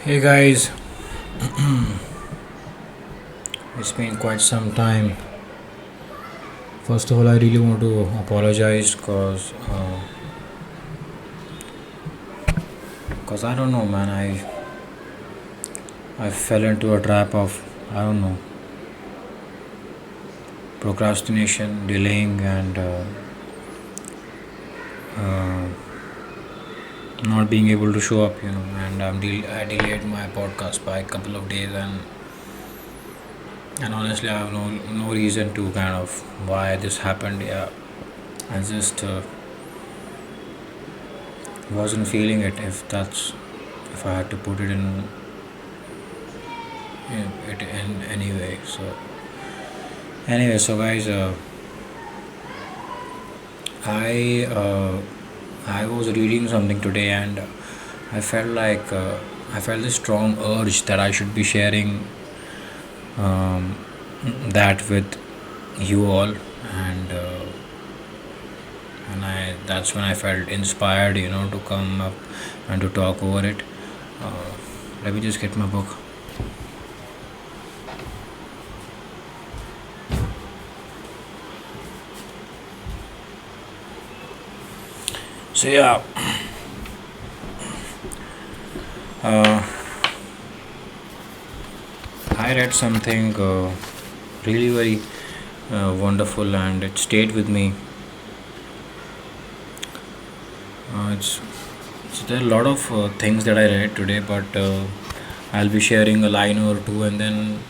Hey guys, it's been quite some time. First of all, I really want to apologize cause I don't know, man. I fell into a trap of I don't know procrastination, delaying, and uh, not being able to show up. And I delayed my podcast by a couple of days, and honestly, I have no reason to kind of why this happened. Yeah, I just wasn't feeling it. If I had to put it in any way. So guys, I uh, I was reading something today, and I felt like I felt this strong urge that I should be sharing um, that with you all, and I that's when I felt inspired, to come up and to talk over it. Uh, Let me just get my book. So yeah, uh, I read something really very wonderful, and it stayed with me. It's There are a lot of things that I read today, but I'll be sharing a line or two, and then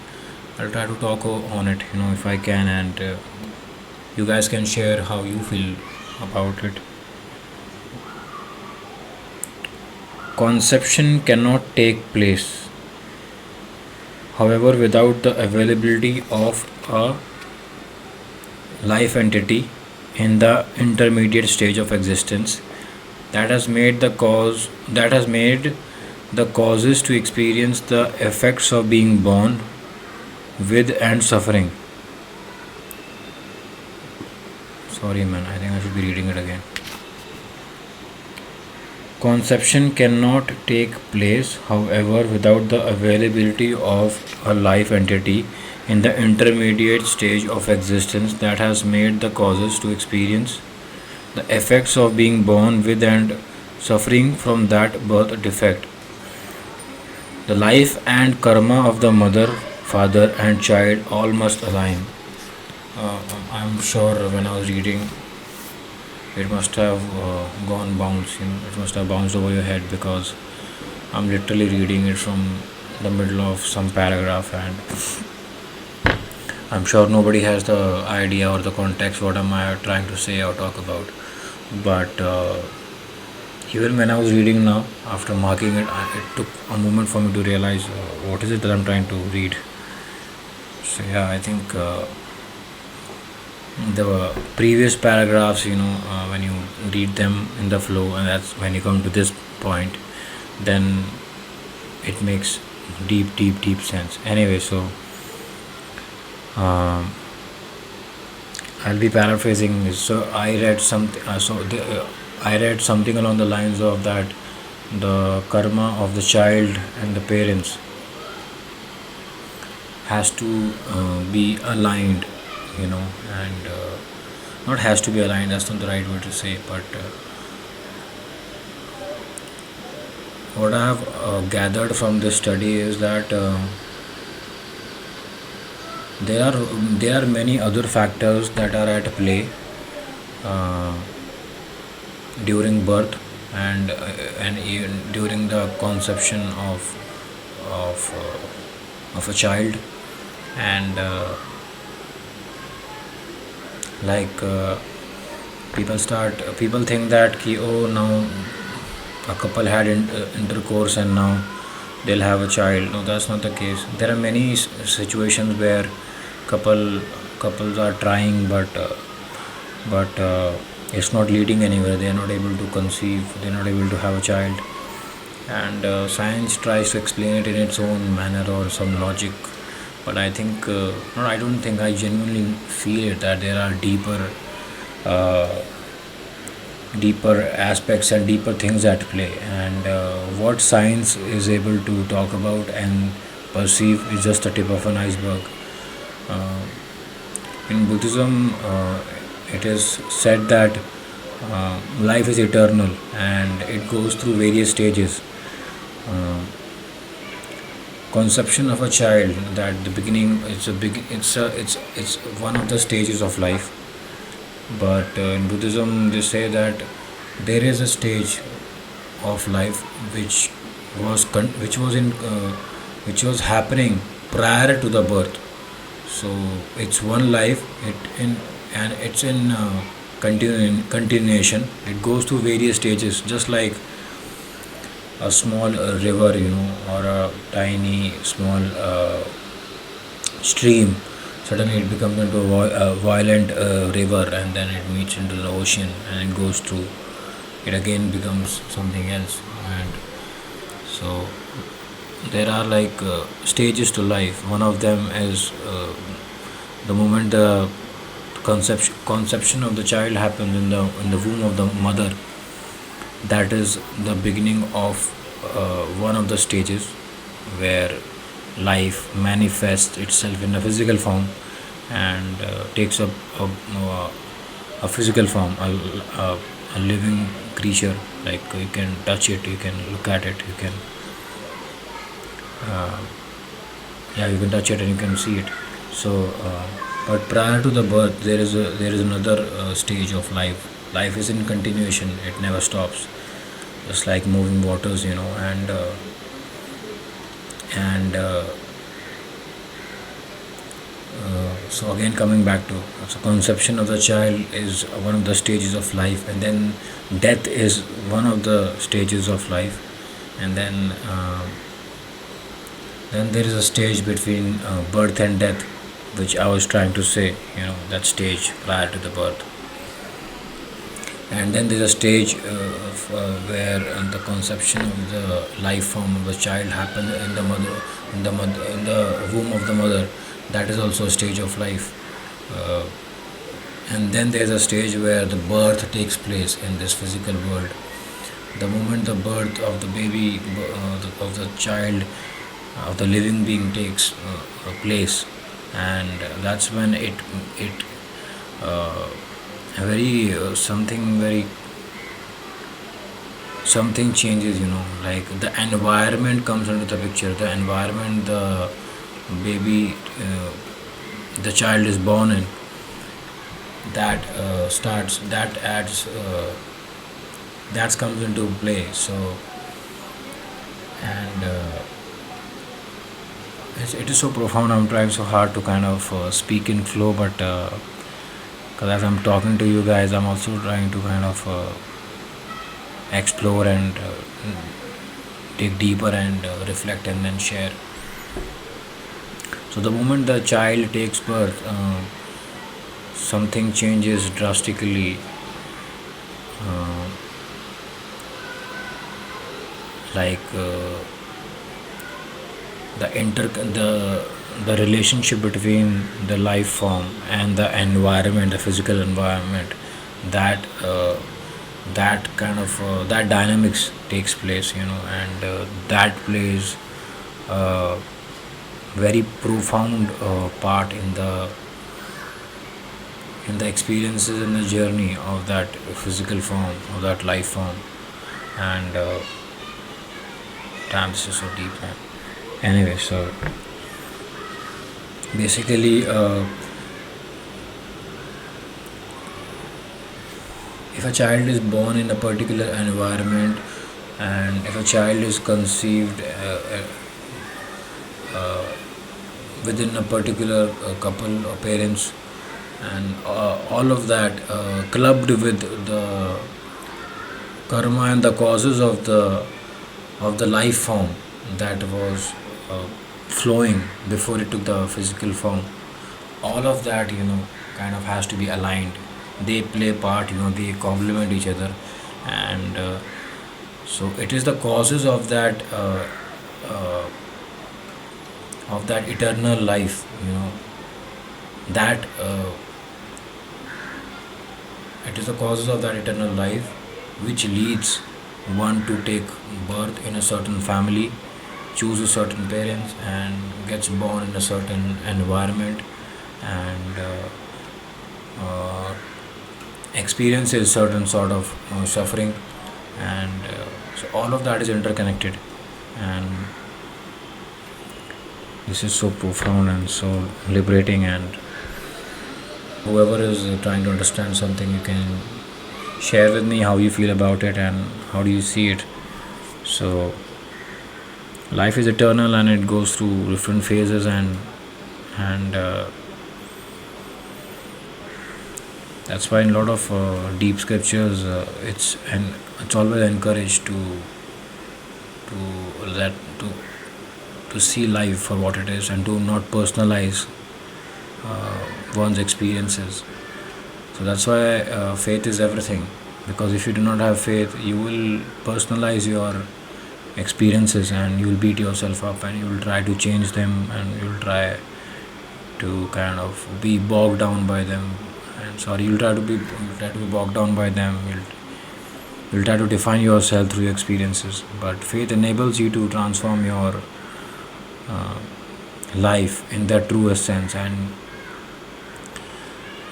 I'll try to talk on it, if I can, and you guys can share how you feel about it. Conception cannot take place, however, without the availability of a life entity in the intermediate stage of existence that has made the causes to experience the effects of being born with and suffering. Sorry, man, I think I should be reading it again. Conception cannot take place, however, without the availability of a life entity in the intermediate stage of existence that has made the causes to experience the effects of being born with and suffering from that birth defect. The life and karma of the mother, father, and child all must align. I'm sure when I was reading, it must have gone bounce. It must have bounced over your head because I'm literally reading it from the middle of some paragraph, and I'm sure nobody has the idea or the context what am I trying to say or talk about. But even when I was reading now, after marking it, it took a moment for me to realize what is it that I'm trying to read. So yeah, I think the previous paragraphs, when you read them in the flow, and that's when you come to this point, then it makes deep sense. Anyway, so um, I'll be paraphrasing this. So I read something. I read something along the lines of that the karma of the child and the parents has to be aligned, and not has to be aligned. That's not the right word to say, but what I have gathered from this study is that there are many other factors that are at play uh, during birth and even during the conception of a child, and like people think that oh, now a couple had intercourse and now they'll have a child. No, that's not the case. There are many situations where couple couples are trying, but it's not leading anywhere. They are not able to conceive. They are not able to have a child, and science tries to explain it in its own manner or some logic. But I think no, I don't think, I genuinely feel it that there are deeper uh, deeper aspects and deeper things at play. And what science is able to talk about and perceive is just the tip of an iceberg. Uh, in Buddhism, it is said that life is eternal and it goes through various stages. Uh, Conception of a child, that the beginning, it's one of the stages of life. But in Buddhism, they say that there is a stage of life which which was in which was happening prior to the birth. So it's one life. It's in continuation. It goes through various stages, just like a small river, or a tiny small stream. Suddenly, it becomes into a violent river, and then it meets into the ocean, and it goes through. It again becomes something else, and so there are like stages to life. One of them is the moment the conception of the child happens in the womb of the mother. That is the beginning of one of the stages where life manifests itself in a physical form and takes up a physical form, a living creature. Like you can touch it, you can look at it, you can uh, yeah, you can touch it and you can see it. So but prior to the birth, there is another stage of life. Life is in continuation, it never stops, just like moving waters, and so again, coming back to, so conception of the child is one of the stages of life, and then death is one of the stages of life, and then there is a stage between birth and death, which I was trying to say, that stage prior to the birth. And then there's a stage where the conception of the life form of the child happens in the womb of the mother. That is also a stage of life. uh, and then there's a stage where the birth takes place in this physical world. The moment the birth of the baby, of the child, of the living being takes place, and that's when it very something very something changes, like the environment comes into the picture. The environment the baby the child is born in, that starts that adds that comes into play. So, and it is so profound. I'm trying so hard to kind of speak in flow, but because as I'm talking to you guys, I'm also trying to kind of explore and dig deeper and reflect and then share. So the moment the child takes birth, something changes drastically. Uh, like the relationship between the life form and the environment, the physical environment, that that dynamics takes place, and that plays a very profound part in the experiences and the journey of that physical form, of that life form. And damn, this is so deep, man. Anyway, so basically, if a child is born in a particular environment, and if a child is conceived within a particular couple or parents, and all of that clubbed with the karma and the causes of the life form that was flowing before it took the physical form, all of that, kind of has to be aligned. They play part, they complement each other. And so it is the causes uh, of that eternal life, that it is the causes of that eternal life which leads one to take birth in a certain family, chooses certain parents, and gets born in a certain environment, and uh, experiences certain sort of suffering, and so all of that is interconnected. And this is so profound and so liberating. And whoever is trying to understand something, you can share with me how you feel about it and how do you see it. So life is eternal and it goes through different phases, and that's why in a lot of deep scriptures, it's always encouraged to that to see life for what it is and to not personalize one's experiences. So that's why faith is everything. Because if you do not have faith, you will personalize your experiences and you will beat yourself up and you will try to change them and you will try to kind of be bogged down by them. And sorry, you'll try to be bogged down by them. You'll try to define yourself through your experiences. But faith enables you to transform your uh, life in their truest sense. And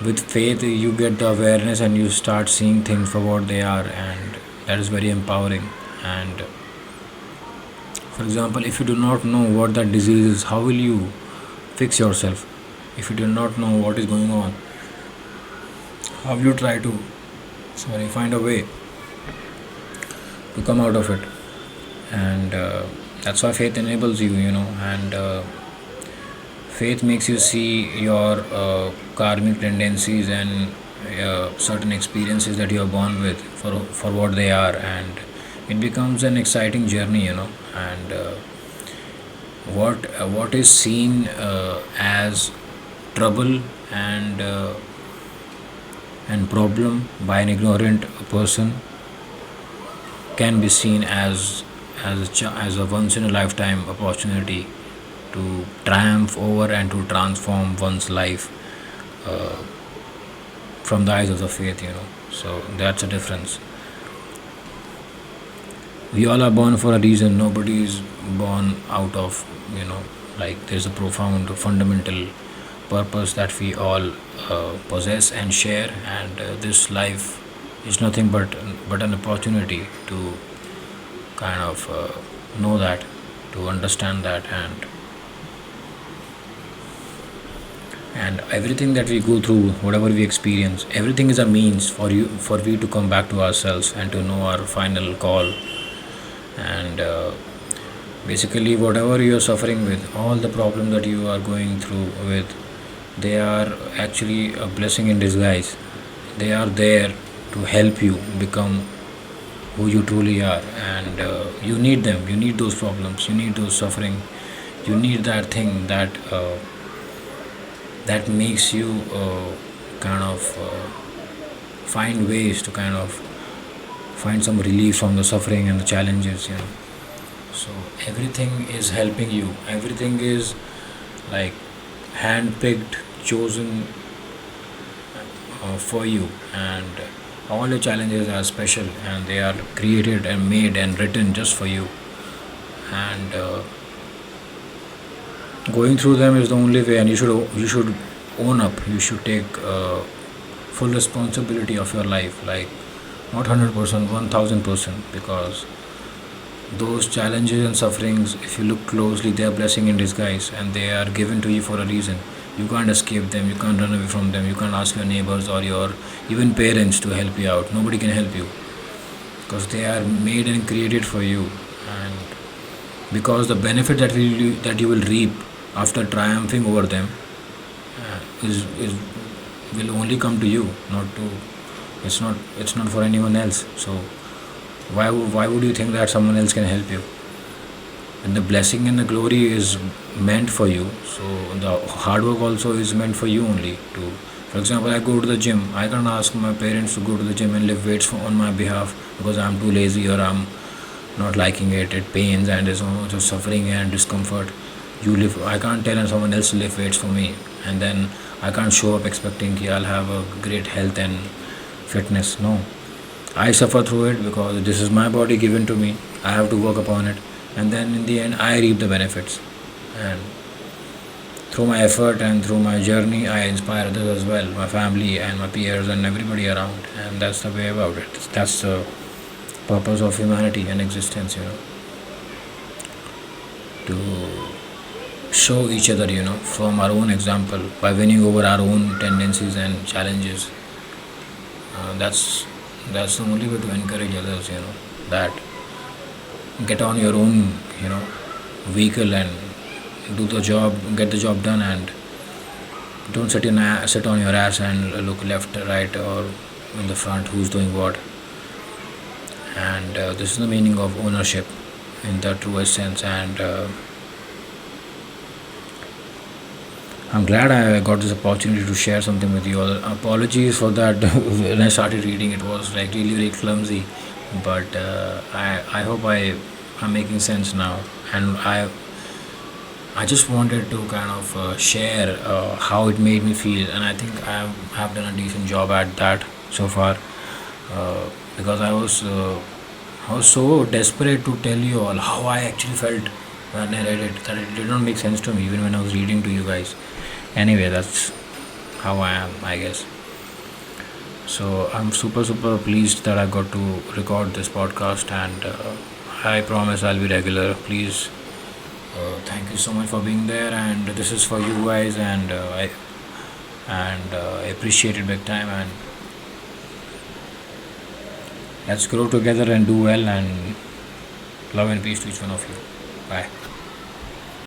with faith you get the awareness and you start seeing things for what they are, and that is very empowering. And for example, if you do not know what that disease is, how will you fix yourself? If you do not know what is going on, how will you try to find a way to come out of it? And that's why faith enables you, and faith makes you see your karmic tendencies and certain experiences that you are born with for what they are, and it becomes an exciting journey, and what is seen as trouble and problem by an ignorant person can be seen as a once in a lifetime opportunity to triumph over and to transform one's life uh, from the eyes of the faith, So that's a difference. We all are born for a reason. Nobody is born out of, like there's a profound fundamental purpose that we all possess and share, and this life is nothing but an opportunity to kind of know that, to understand that, and everything that we go through, whatever we experience, everything is a means for we to come back to ourselves and to know our final call. And basically whatever you are suffering with, all the problems that you are going through with, they are actually a blessing in disguise. They are there to help you become who you truly are, and you need them. You need those problems, you need those suffering, you need that thing that makes you kind of find ways to kind of find some relief from the suffering and the challenges, So everything is helping you, everything is like hand-picked, chosen for you, and all your challenges are special and they are created and made and written just for you. And going through them is the only way, and you should own up, you should take full responsibility of your life, like not 100%, 1000%, because those challenges and sufferings, if you look closely, they are blessing in disguise and they are given to you for a reason. You can't escape them, you can't run away from them, you can't ask your neighbors or your even parents to help you out. Nobody can help you because they are made and created for you. And because the benefit that you will reap after triumphing over them is will only come to you, not to it's not for anyone else. So why would you think that someone else can help you? And the blessing and the glory is meant for you, so the hard work also is meant for you only. To For example, I go to the gym, I can't ask my parents to go to the gym and lift weights on my behalf because I'm too lazy or I'm not liking it pains and there's so much of suffering and discomfort. I can't tell someone else to lift weights for me, and then I can't show up expecting I'll have a great health and fitness. No, I suffer through it because this is my body given to me. I have to work upon it, and then in the end, I reap the benefits. And through my effort and through my journey, I inspire others as well, my family and my peers and everybody around. And that's the way about it. That's the purpose of humanity and existence, to show each other, from our own example, by winning over our own tendencies and challenges. That's the only way to encourage others, that get on your own, vehicle and do the job, get the job done, and don't sit on your ass and look left, right, or in the front who's doing what. And this is the meaning of ownership in the truest sense. And I'm glad I got this opportunity to share something with you all. Apologies for that. When I started reading, it was like really, really clumsy, but I hope I'm making sense now, and I just wanted to kind of share how it made me feel, and I think have done a decent job at that so far, because I was so desperate to tell you all how I actually felt when I read it, that it did not make sense to me even when I was reading to you guys. Anyway, that's how I am, I guess. So I'm super, super pleased that I got to record this podcast, and I promise I'll be regular. Please, thank you so much for being there, and this is for you guys, and I appreciate it big time. And let's grow together and do well, and love and peace to each one of you. Bye.